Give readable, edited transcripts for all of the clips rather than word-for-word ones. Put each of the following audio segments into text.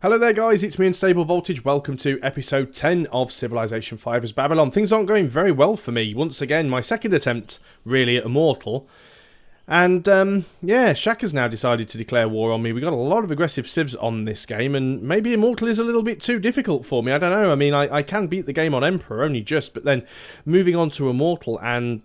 Hello there guys, it's me Unstable Voltage. Welcome to episode 10 of Civilization 5 as Babylon. Things aren't going very well for me. Once again, my second attempt really at Immortal. And yeah, Shaka's now decided to declare war on me. We got a lot of aggressive civs on this game, and maybe Immortal is a little bit too difficult for me. I don't know. I mean, I can beat the game on Emperor, only just, but then moving on to Immortal, and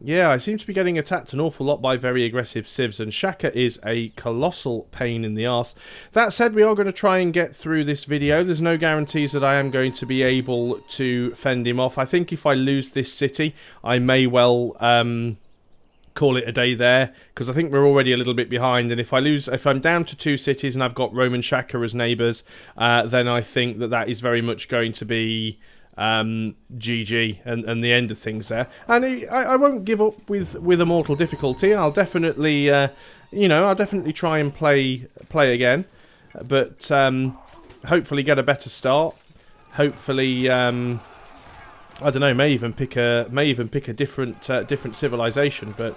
yeah, I seem to be getting attacked an awful lot by very aggressive civs, and Shaka is a colossal pain in the arse. That said, we are going to try and get through this video. There's no guarantees that I am going to be able to fend him off. I think if I lose this city, I may well call it a day there, because I think we're already a little bit behind, and if I'm down to 2 cities and I've got Roman Shaka as neighbours, then I think that is very much going to be GG and the end of things there. And I won't give up with Immortal difficulty. I'll definitely I'll definitely try and play again, but hopefully get a better start. Hopefully I don't know, may even pick a different civilization, but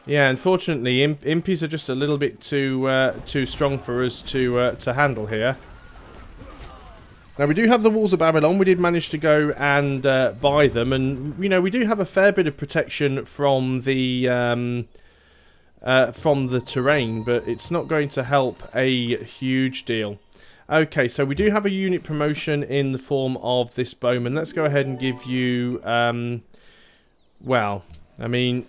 yeah, unfortunately, impies are just a little bit too strong for us to handle here. Now we do have the walls of Babylon. We did manage to go and buy them, and we do have a fair bit of protection from the terrain, but it's not going to help a huge deal. Okay, so we do have a unit promotion in the form of this bowman. Let's go ahead and give you, well, I mean,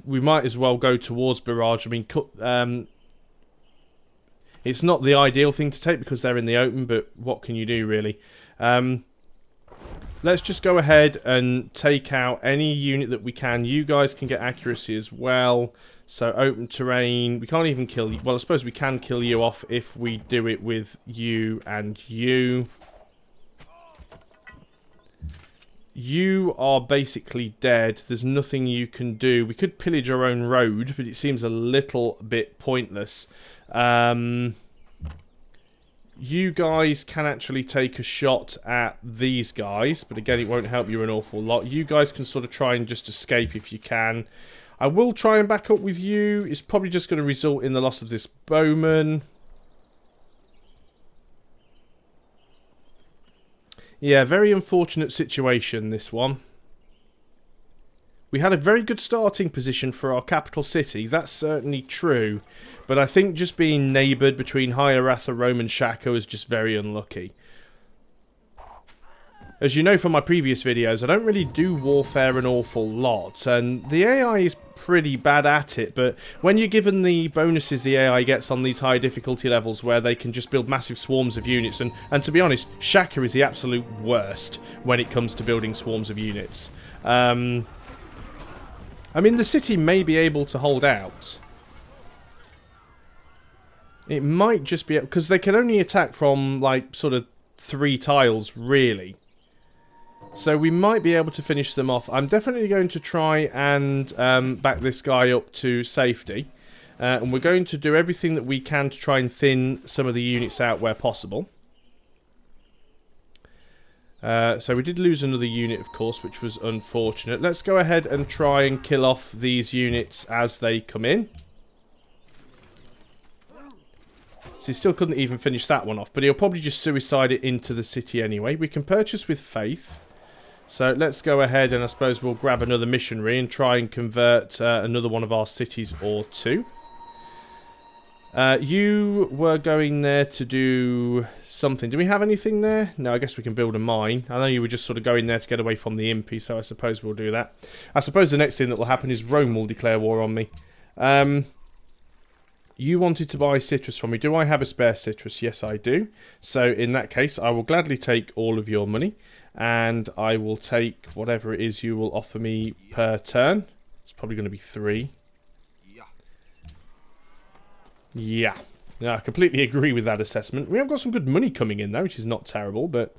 we might as well go towards Barrage. I mean, it's not the ideal thing to take because they're in the open, but what can you do, really? Let's just go ahead and take out any unit that we can. You guys can get accuracy as well. So open terrain, we can't even kill you. Well, I suppose we can kill you off if we do it with you and you. You are basically dead. There's nothing you can do. We could pillage our own road, but it seems a little bit pointless. You guys can actually take a shot at these guys, but again, it won't help you an awful lot. You guys can sort of try and just escape if you can. I will try and back up with you. It's probably just going to result in the loss of this bowman. Yeah, very unfortunate situation, this one. We had a very good starting position for our capital city. That's certainly true. But I think just being neighboured between Hierath, Rome and Shaka is just very unlucky. As you know from my previous videos, I don't really do warfare an awful lot, and the AI is pretty bad at it, but when you're given the bonuses the AI gets on these high difficulty levels where they can just build massive swarms of units, and to be honest, Shaka is the absolute worst when it comes to building swarms of units. I mean, the city may be able to hold out. It might just be, because they can only attack from, like, sort of 3 tiles, really. So we might be able to finish them off. I'm definitely going to try and back this guy up to safety. And we're going to do everything that we can to try and thin some of the units out where possible. So we did lose another unit, of course, which was unfortunate. Let's go ahead and try and kill off these units as they come in. So he still couldn't even finish that one off, but he'll probably just suicide it into the city anyway. We can purchase with faith. So let's go ahead and I suppose we'll grab another missionary and try and convert another one of our cities or 2. You were going there to do something. Do we have anything there? No, I guess we can build a mine. I know you were just sort of going there to get away from the impy, so I suppose we'll do that. I suppose the next thing that will happen is Rome will declare war on me. You wanted to buy citrus from me. Do I have a spare citrus? Yes, I do. So in that case, I will gladly take all of your money. And I will take whatever it is you will offer me per turn. It's probably going to be 3. Yeah. I completely agree with that assessment. We have got some good money coming in though, which is not terrible, but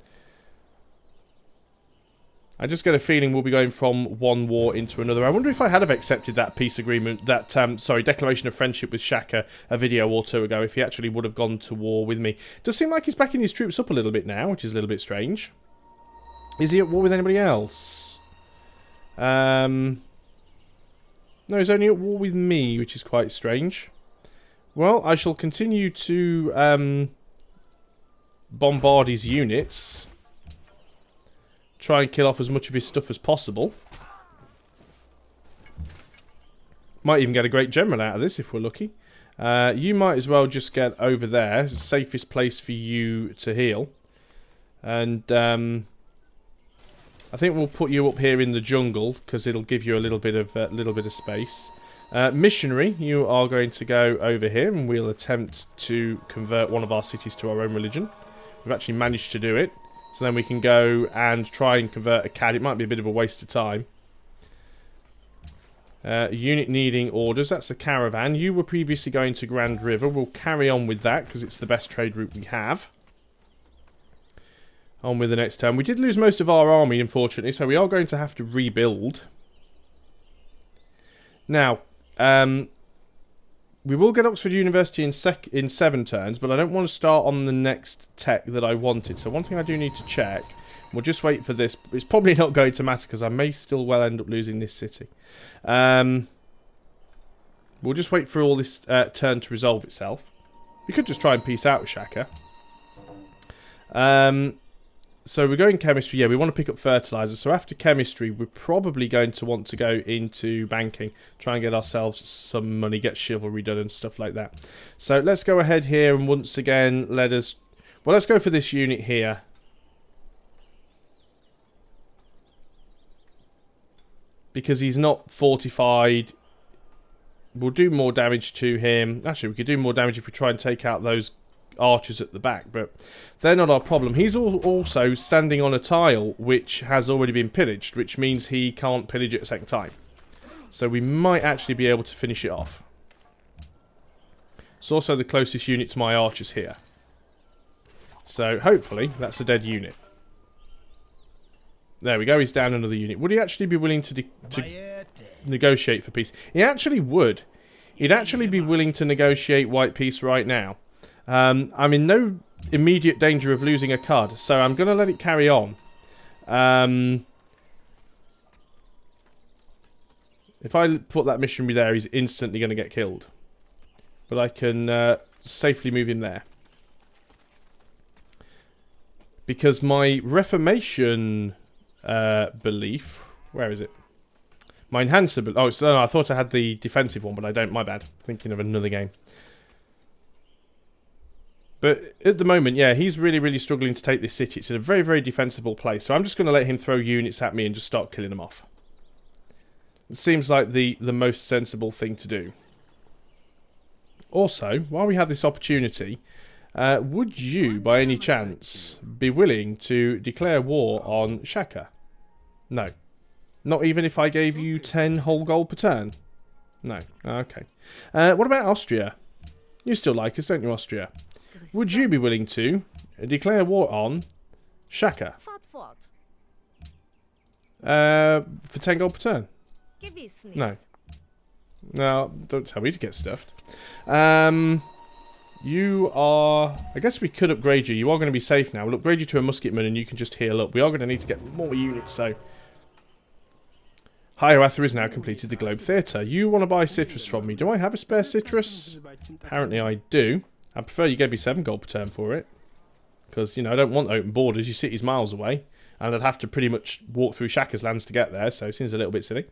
I just get a feeling we'll be going from one war into another. I wonder if I had have accepted that peace agreement, that, declaration of friendship with Shaka a video or 2 ago, if he actually would have gone to war with me. Does seem like he's backing his troops up a little bit now, which is a little bit strange. Is he at war with anybody else? No, he's only at war with me, which is quite strange. Well, I shall continue to bombard his units. Try and kill off as much of his stuff as possible. Might even get a great general out of this if we're lucky. You might as well just get over there. It's the safest place for you to heal. And I think we'll put you up here in the jungle because it'll give you a little bit of space. Missionary, you are going to go over here and we'll attempt to convert one of our cities to our own religion. We've actually managed to do it. So then we can go and try and convert a CAD. It might be a bit of a waste of time. Unit needing orders. That's the caravan. You were previously going to Grand River. We'll carry on with that because it's the best trade route we have. On with the next turn. We did lose most of our army, unfortunately, so we are going to have to rebuild. Now, we will get Oxford University in 7 turns, but I don't want to start on the next tech that I wanted. So one thing I do need to check, we'll just wait for this. It's probably not going to matter because I may still well end up losing this city. We'll just wait for all this turn to resolve itself. We could just try and peace out with Shaka. So we're going chemistry. Yeah, we want to pick up fertilizer. So after chemistry, we're probably going to want to go into banking. Try and get ourselves some money, get chivalry done and stuff like that. So let's go ahead here and once again let's go for this unit here. Because he's not fortified. We'll do more damage to him. Actually, we could do more damage if we try and take out those archers at the back, but they're not our problem. He's also standing on a tile which has already been pillaged, which means he can't pillage it a second time. So we might actually be able to finish it off. It's also the closest unit to my archers here. So hopefully that's a dead unit. There we go, he's down another unit. Would he actually be willing to negotiate for peace? He actually would. He'd actually be willing to negotiate white peace right now. I'm in no immediate danger of losing a card, so I'm going to let it carry on. If I put that missionary there, he's instantly going to get killed. But I can safely move him there. Because my Reformation belief... Where is it? My enhancer... Oh, so, no, I thought I had the defensive one, but I don't. My bad. Thinking of another game. But at the moment, yeah, he's really, really struggling to take this city. It's in a very, very defensible place. So I'm just going to let him throw units at me and just start killing them off. It seems like the most sensible thing to do. Also, while we have this opportunity, would you, by any chance, be willing to declare war on Shaka? No. Not even if I gave you 10 whole gold per turn? No. Okay. What about Austria? You still like us, don't you, Austria? Would you be willing to declare war on Shaka? For 10 gold per turn? No. No, don't tell me to get stuffed. You are... I guess we could upgrade you. You are going to be safe now. We'll upgrade you to a musketman and you can just heal up. We are going to need to get more units, so... Hiawatha is now completed the Globe Theatre. You want to buy citrus from me. Do I have a spare citrus? Apparently I do. I prefer you gave me 7 gold per turn for it. Because, you know, I don't want open borders. Your city's miles away. And I'd have to pretty much walk through Shaka's lands to get there. So it seems a little bit silly.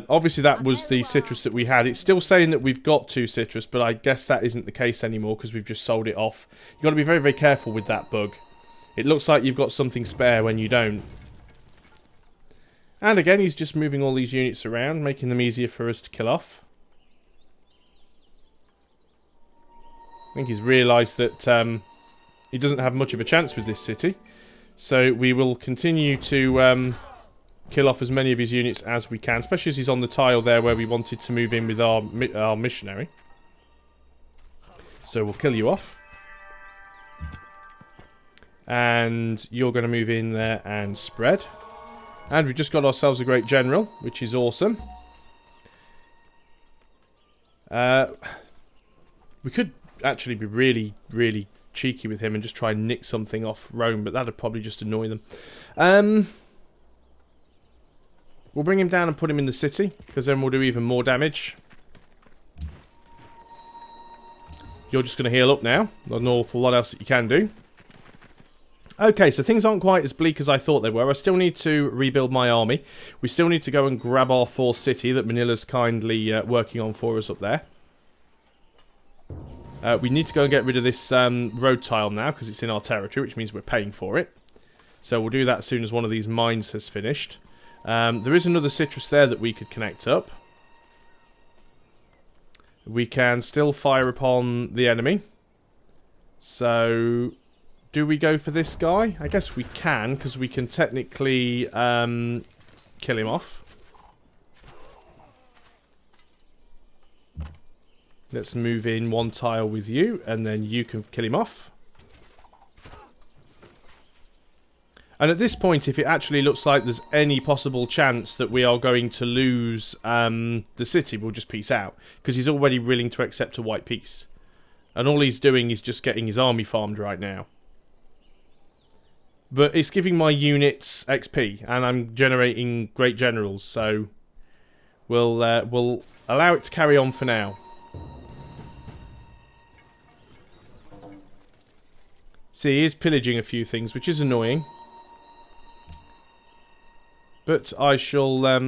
Obviously that was the citrus that we had. It's still saying that we've got 2 citrus. But I guess that isn't the case anymore. Because we've just sold it off. You've got to be very, very careful with that bug. It looks like you've got something spare when you don't. And again, he's just moving all these units around. Making them easier for us to kill off. I think he's realised that he doesn't have much of a chance with this city. So we will continue to kill off as many of his units as we can. Especially as he's on the tile there where we wanted to move in with our missionary. So we'll kill you off. And you're going to move in there and spread. And we've just got ourselves a great general, which is awesome. We could actually be really, really cheeky with him and just try and nick something off Rome, but that'd probably just annoy them. We'll bring him down and put him in the city, because then we'll do even more damage. You're just going to heal up now. Not an awful lot else that you can do. Okay, so things aren't quite as bleak as I thought they were. I still need to rebuild my army. We still need to go and grab our fourth city that Manila's kindly working on for us up there. We need to go and get rid of this road tile now because it's in our territory, which means we're paying for it. So we'll do that as soon as one of these mines has finished. There is another citrus there that we could connect up. We can still fire upon the enemy. So, do we go for this guy? I guess we can, because we can technically kill him off. Let's move in one tile with you, and then you can kill him off. And at this point, if it actually looks like there's any possible chance that we are going to lose the city, we'll just peace out. Because he's already willing to accept a white peace. And all he's doing is just getting his army farmed right now. But it's giving my units XP, and I'm generating great generals, so we'll allow it to carry on for now. See, he is pillaging a few things, which is annoying. But I shall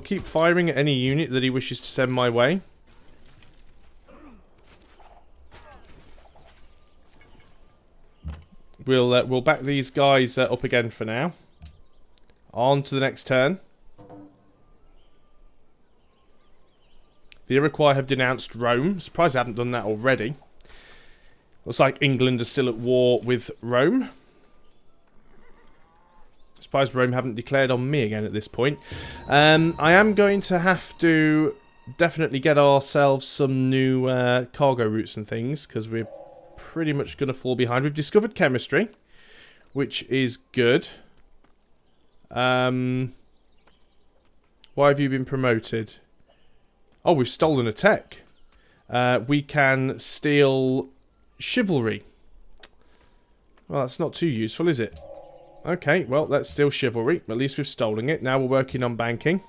keep firing at any unit that he wishes to send my way. We'll back these guys up again for now. On to the next turn. The Iroquois have denounced Rome. Surprised I haven't done that already. Looks like England is still at war with Rome. Surprised Rome haven't declared on me again at this point. I am going to have to definitely get ourselves some new cargo routes and things, because we're pretty much going to fall behind. We've discovered chemistry, which is good. Why have you been promoted? Oh, we've stolen a tech. We can steal chivalry. Well, that's not too useful, is it? Okay, well, let's steal chivalry. At least we've stolen it. Now we're working on banking.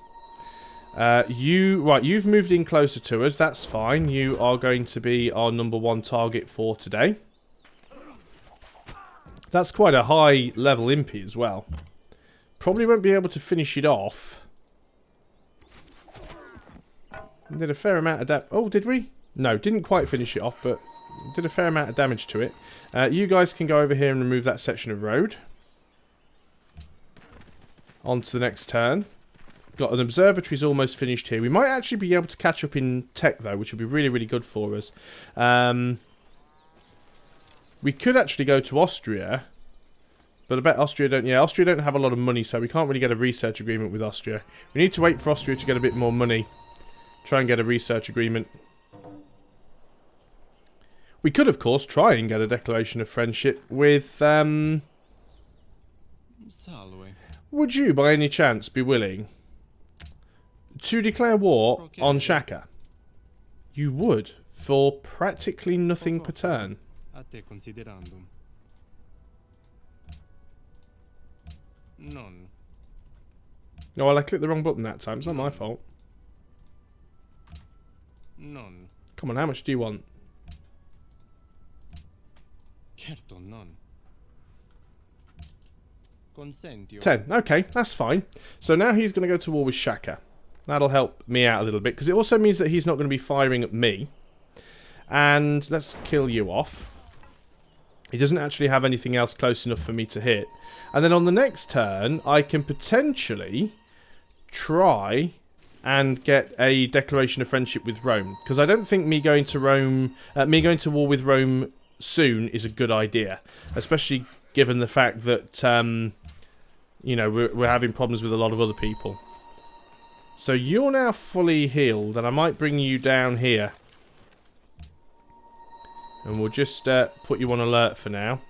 You've moved in closer to us. That's fine. You are going to be our #1 target for today. That's quite a high level impy as well. Probably won't be able to finish it off. Did a fair amount of damage. Oh, did we? No, didn't quite finish it off, but did a fair amount of damage to it. You guys can go over here and remove that section of road. On to the next turn. Got an observatory's almost finished here. We might actually be able to catch up in tech, though, which would be really, really good for us. We could actually go to Austria. But I bet Austria don't... Yeah, Austria don't have a lot of money, so we can't really get a research agreement with Austria. We need to wait for Austria to get a bit more money. Try and get a research agreement. We could, of course, try and get a declaration of friendship with... Would you, by any chance, be willing to declare war on Shaka? You would, for practically nothing per turn. No, well, I clicked the wrong button that time. It's not my fault. Come on, how much do you want? 10. Okay, that's fine. So now he's going to go to war with Shaka. That'll help me out a little bit, because it also means that he's not going to be firing at me. And let's kill you off. He doesn't actually have anything else close enough for me to hit. And then on the next turn, I can potentially try and get a declaration of friendship with Rome. Because I don't think me going to war with Rome soon is a good idea. Especially given the fact that, you know, we're having problems with a lot of other people. So you're now fully healed, and I might bring you down here. And we'll just put you on alert for now.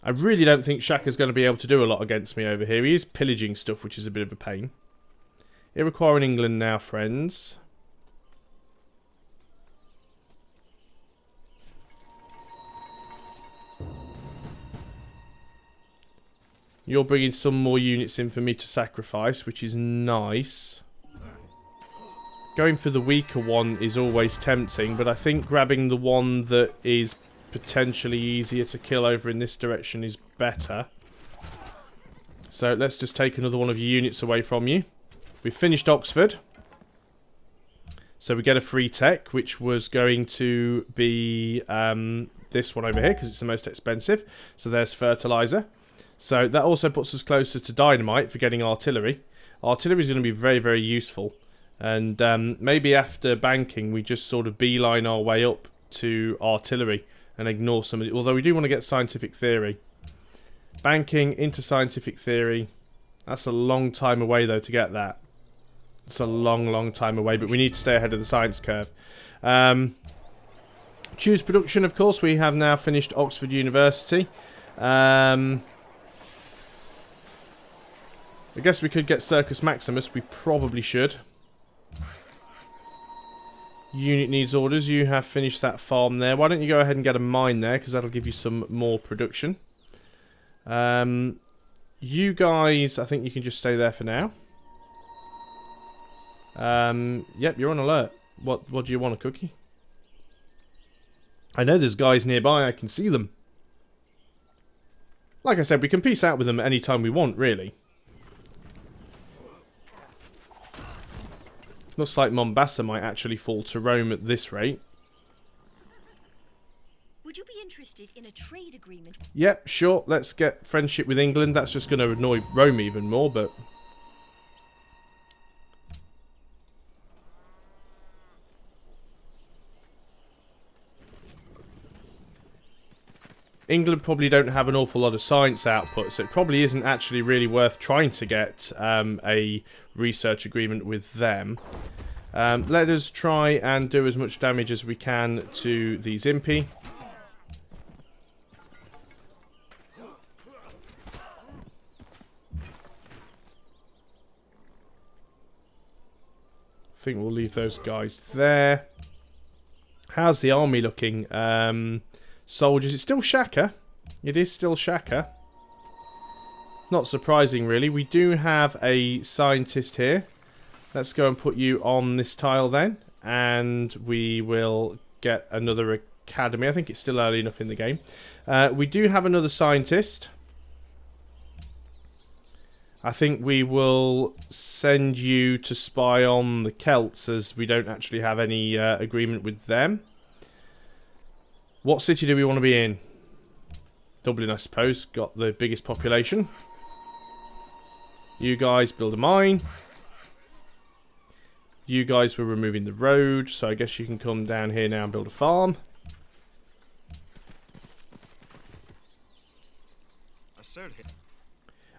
I really don't think Shaka's going to be able to do a lot against me over here. He is pillaging stuff, which is a bit of a pain. Iroquois in England now, friends. You're bringing some more units in for me to sacrifice, which is nice. Going for the weaker one is always tempting, but I think grabbing the one that is potentially easier to kill over in this direction is better. So let's just take another one of your units away from you. We've finished Oxford. So we get a free tech, which was going to be this one over here, because it's the most expensive. So there's fertilizer. So that also puts us closer to dynamite for getting artillery. Artillery is going to be very, very useful. And maybe after banking, we just sort of beeline our way up to artillery and ignore some of it. Although we do want to get scientific theory. Banking into scientific theory. That's a long time away, though, to get that. It's a long, long time away, but we need to stay ahead of the science curve. Choose production, of course. We have now finished Oxford University. I guess we could get Circus Maximus. We probably should. Unit needs orders. You have finished that farm there. Why don't you go ahead and get a mine there, because that'll give you some more production. You guys, I think you can just stay there for now. Yep, you're on alert. What do you want, a cookie? I know there's guys nearby, I can see them. Like I said, we can peace out with them anytime we want, really. Looks like Mombasa might actually fall to Rome at this rate. Would you be interested in a trade agreement? Yep, sure, let's get friendship with England. That's just going to annoy Rome even more, but... England probably don't have an awful lot of science output, so it probably isn't actually really worth trying to get a research agreement with them. Let us try and do as much damage as we can to these Impy. I think we'll leave those guys there. How's the army looking? Soldiers, it's still Shaka. It is still Shaka. Not surprising, really. We do have a scientist here. Let's go and put you on this tile then. And we will get another academy. I think it's still early enough in the game. We do have another scientist. I think we will send you to spy on the Celts, as we don't actually have any agreement with them. What city do we want to be in? Dublin, I suppose. Got the biggest population. You guys build a mine. You guys were removing the road, so I guess you can come down here now and build a farm.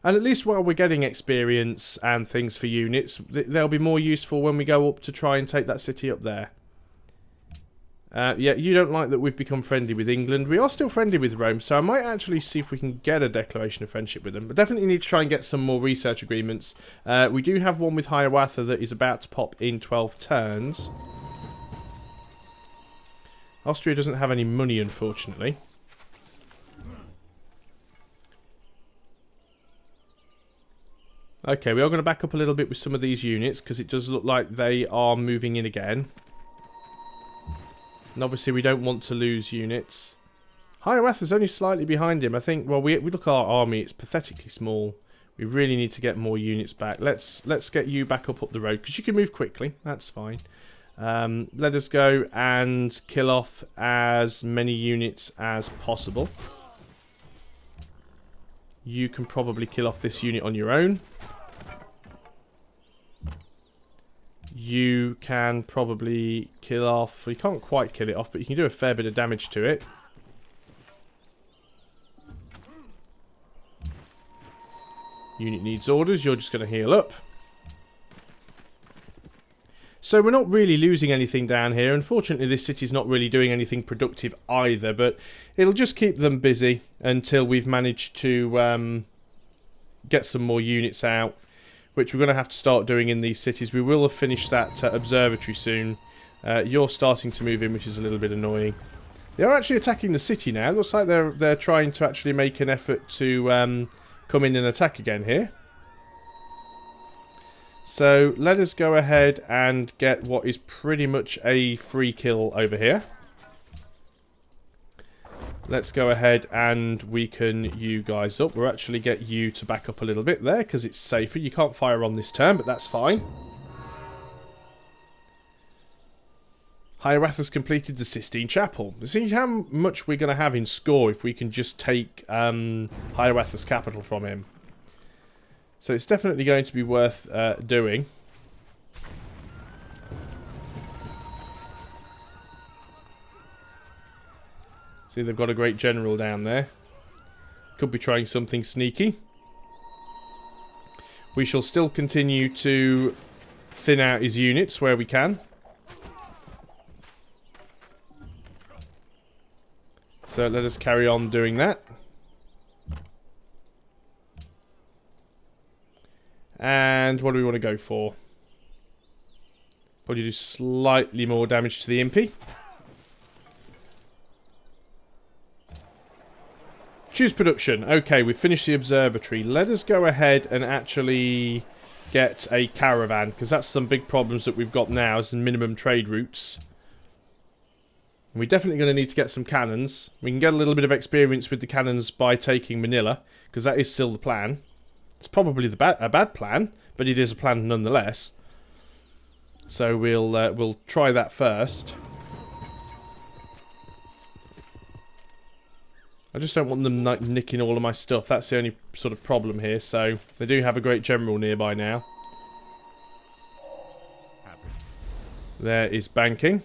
And at least while we're getting experience and things for units, they'll be more useful when we go up to try and take that city up there. Yeah, you don't like that we've become friendly with England. We are still friendly with Rome, so I might actually see if we can get a declaration of friendship with them. But definitely need to try and get some more research agreements. We do have one with Hiawatha that is about to pop in 12 turns. Austria doesn't have any money, unfortunately. Okay, we are going to back up a little bit with some of these units, because it does look like they are moving in again. And obviously we don't want to lose units. Hiawatha's only slightly behind him. I think, well, we look at our army, it's pathetically small. We really need to get more units back. Let's get you back up the road, because you can move quickly. That's fine. Let us go and kill off as many units as possible. You can probably kill off this unit on your own. You can probably kill off... You can't quite kill it off, but you can do a fair bit of damage to it. Unit needs orders. You're just going to heal up. So we're not really losing anything down here. Unfortunately, this city's not really doing anything productive either, but it'll just keep them busy until we've managed to get some more units out, which we're going to have to start doing in these cities. We will have finished that observatory soon. You're starting to move in, which is a little bit annoying. They are actually attacking the city now. It looks like they're trying to actually make an effort to come in and attack again here. So let us go ahead and get what is pretty much a free kill over here. Let's go ahead and weaken you guys up. We'll actually get you to back up a little bit there because it's safer. You can't fire on this turn, but that's fine. Hierath has completed the Sistine Chapel. See how much we're going to have in score if we can just take Hierath's capital from him. So it's definitely going to be worth doing. See, they've got a great general down there. Could be trying something sneaky. We shall still continue to thin out his units where we can. So let us carry on doing that. And what do we want to go for? Probably do slightly more damage to the Impy. Choose production. Okay, we've finished the observatory. Let us go ahead and actually get a caravan, because that's some big problems that we've got now as minimum trade routes. We're definitely going to need to get some cannons. We can get a little bit of experience with the cannons by taking Manila, because that is still the plan. It's probably a bad plan, but it is a plan nonetheless. So we'll try that first. I just don't want them nicking all of my stuff. That's the only sort of problem here. So they do have a great general nearby now. There is banking.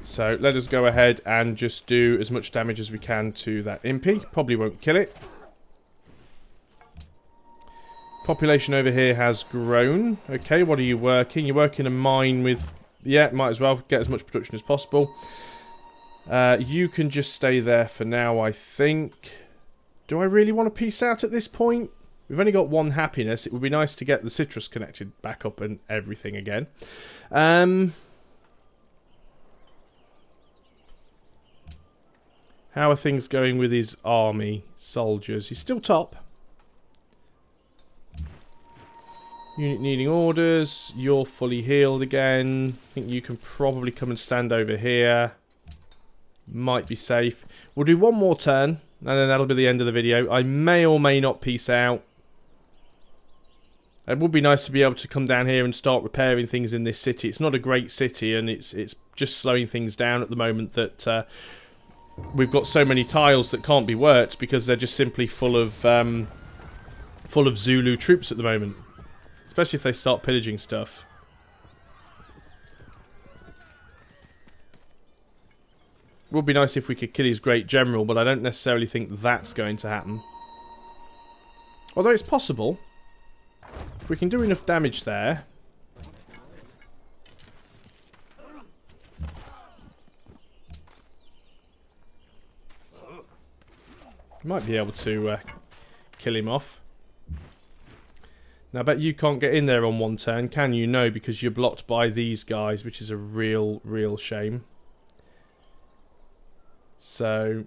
So let us go ahead and just do as much damage as we can to that Impy. Probably won't kill it. Population over here has grown. Okay, what are you working? You're working a mine with... Yeah, might as well get as much production as possible. You can just stay there for now, I think. Do I really want to peace out at this point? We've only got one happiness. It would be nice to get the citrus connected back up and everything again. How are things going with his army soldiers? He's still top. Unit needing orders. You're fully healed again. I think you can probably come and stand over here. Might be safe. We'll do one more turn, and then that'll be the end of the video. I may or may not peace out. It would be nice to be able to come down here and start repairing things in this city. It's not a great city, and it's just slowing things down at the moment that... we've got so many tiles that can't be worked because they're just simply full of Zulu troops at the moment. Especially if they start pillaging stuff. Would be nice if we could kill his great general, but I don't necessarily think that's going to happen. Although it's possible. If we can do enough damage there... might be able to kill him off. Now I bet you can't get in there on one turn, can you? No, because you're blocked by these guys, which is a real shame. So,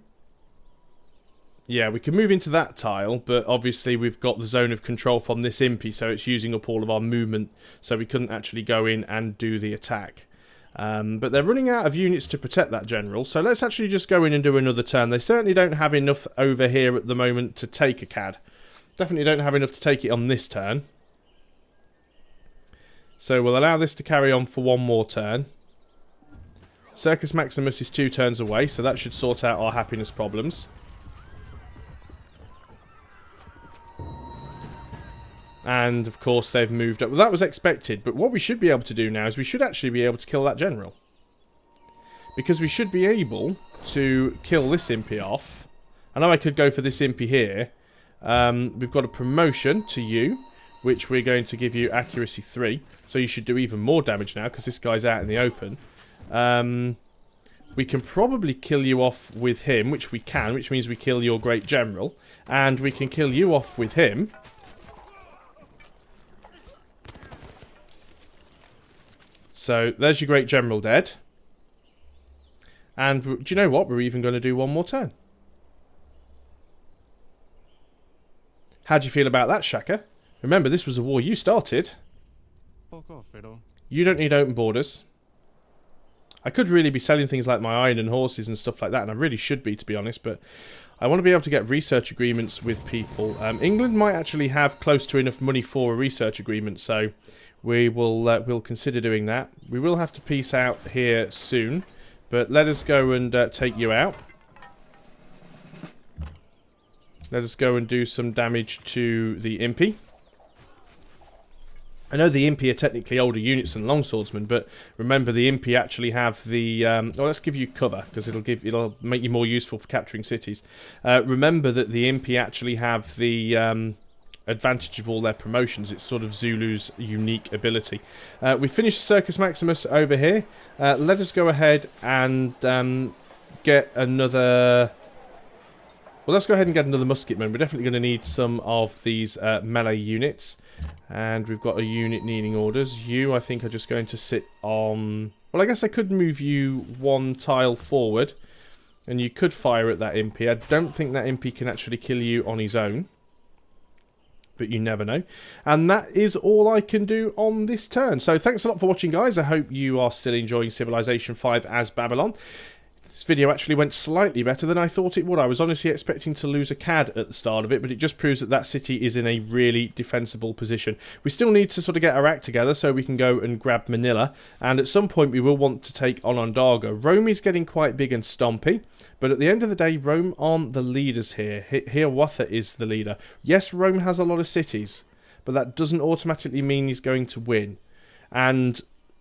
yeah, we can move into that tile, but obviously we've got the zone of control from this Impy, so it's using up all of our movement, so we couldn't actually go in and do the attack. But they're running out of units to protect that general, so let's actually just go in and do another turn. They certainly don't have enough over here at the moment to take a CAD. Definitely don't have enough to take it on this turn. So we'll allow this to carry on for one more turn. Circus Maximus is 2 turns away, so that should sort out our happiness problems. And, of course, they've moved up. Well, that was expected, but what we should be able to do now is we should actually be able to kill that general. Because we should be able to kill this Impy off. I know I could go for this Impy here. We've got a promotion to you, which we're going to give you accuracy 3. So you should do even more damage now, because this guy's out in the open. We can probably kill you off with him, which we can, which means we kill your great general. And we can kill you off with him. So, there's your great general dead. And, do you know what? We're even going to do one more turn. How do you feel about that, Shaka? Remember, this was a war you started. Fuck off, Fiddle. You don't need open borders. I could really be selling things like my iron and horses and stuff like that, and I really should be, to be honest, but I want to be able to get research agreements with people. England might actually have close to enough money for a research agreement, so we'll consider doing that. We will have to peace out here soon, but let us go and take you out. Let us go and do some damage to the Impy. I know the Impy are technically older units than Longswordsmen, but remember the Impy actually have the... well, let's give you cover, because it'll make you more useful for capturing cities. Remember that the Impy actually have the advantage of all their promotions. It's sort of Zulu's unique ability. We finished Circus Maximus over here. Let us go ahead and get another... Well, let's go ahead and get another musketman. We're definitely going to need some of these melee units. And we've got a unit needing orders. You, I think, are just going to sit on... Well, I guess I could move you one tile forward. And you could fire at that Impy. I don't think that Impy can actually kill you on his own. But you never know. And that is all I can do on this turn. So thanks a lot for watching, guys. I hope you are still enjoying Civilization 5 as Babylon. This video actually went slightly better than I thought it would. I was honestly expecting to lose a CAD at the start of it, but it just proves that that city is in a really defensible position. We still need to sort of get our act together so we can go and grab Manila, and at some point we will want to take Onondaga. Rome is getting quite big and stompy, but at the end of the day, Rome aren't the leaders here. Hiawatha is the leader. Yes, Rome has a lot of cities, but that doesn't automatically mean he's going to win. And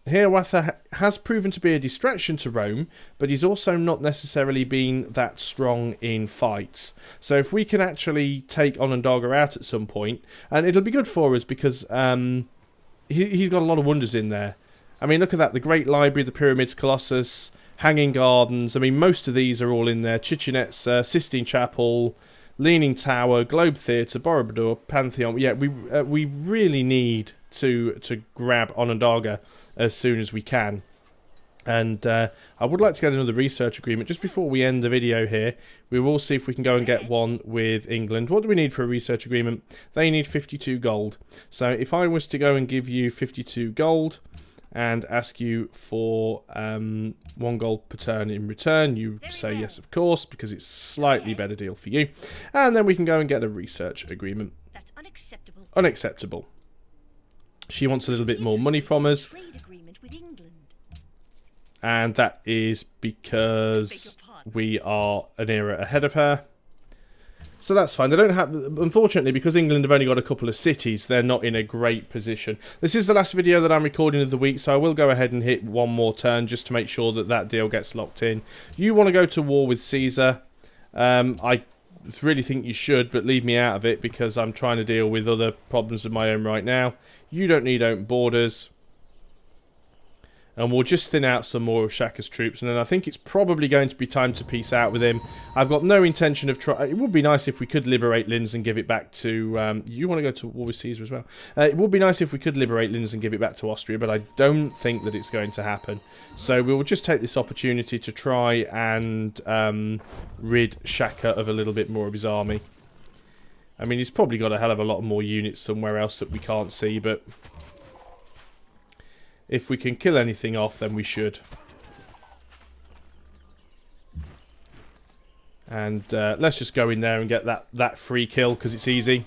Hiawatha has proven to be a distraction to Rome, but he's also not necessarily been that strong in fights. So if we can actually take Onondaga out at some point, and it'll be good for us because he's got a lot of wonders in there. I mean, look at that. The Great Library, the Pyramids, Colossus, Hanging Gardens. I mean, most of these are all in there. Chichen Itza, Sistine Chapel, Leaning Tower, Globe Theatre, Borobudur, Pantheon. Yeah, we really need to grab Onondaga as soon as we can. And I would like to get another research agreement. Just before we end the video here, we will see if we can go and get one with England. What do we need for a research agreement? They need 52 gold. So if I was to go and give you 52 gold and ask you for 1 gold per turn in return, you say yes, of course, because it's a slightly better deal for you. And then we can go and get a research agreement. That's unacceptable. Unacceptable. She wants a little bit more money from us. And that is because we are an era ahead of her. So that's fine. They don't have... Unfortunately, because England have only got a couple of cities, they're not in a great position. This is the last video that I'm recording of the week, so I will go ahead and hit one more turn just to make sure that that deal gets locked in. You want to go to war with Caesar. I really think you should, but leave me out of it because I'm trying to deal with other problems of my own right now. You don't need open borders. And we'll just thin out some more of Shaka's troops. And then I think it's probably going to be time to peace out with him. I've got no intention of trying... It would be nice if we could liberate Linz and give it back to... you want to go to war with Caesar as well? It would be nice if we could liberate Linz and give it back to Austria. But I don't think that it's going to happen. So we will just take this opportunity to try and rid Shaka of a little bit more of his army. I mean, he's probably got a hell of a lot more units somewhere else that we can't see, but if we can kill anything off, then we should. And let's just go in there and get that free kill, because it's easy.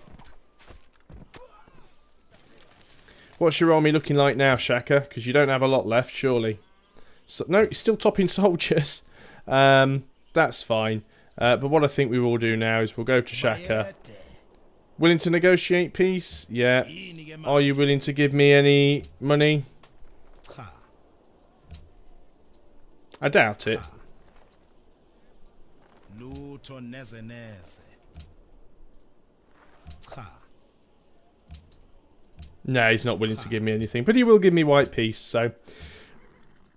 What's your army looking like now, Shaka? Because you don't have a lot left, surely. So, no, it's still topping soldiers. That's fine. But what I think we will do now is we'll go to Shaka. Willing to negotiate peace? Yeah. Are you willing to give me any money? I doubt it. No, he's not willing to give me anything. But he will give me white peace, so...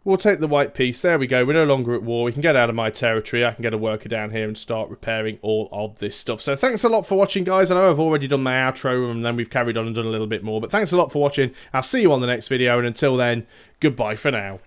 We'll take the white peace. There we go. We're no longer at war. We can get out of my territory. I can get a worker down here and start repairing all of this stuff. So thanks a lot for watching, guys. I know I've already done my outro and then we've carried on and done a little bit more. But thanks a lot for watching. I'll see you on the next video. And until then, goodbye for now.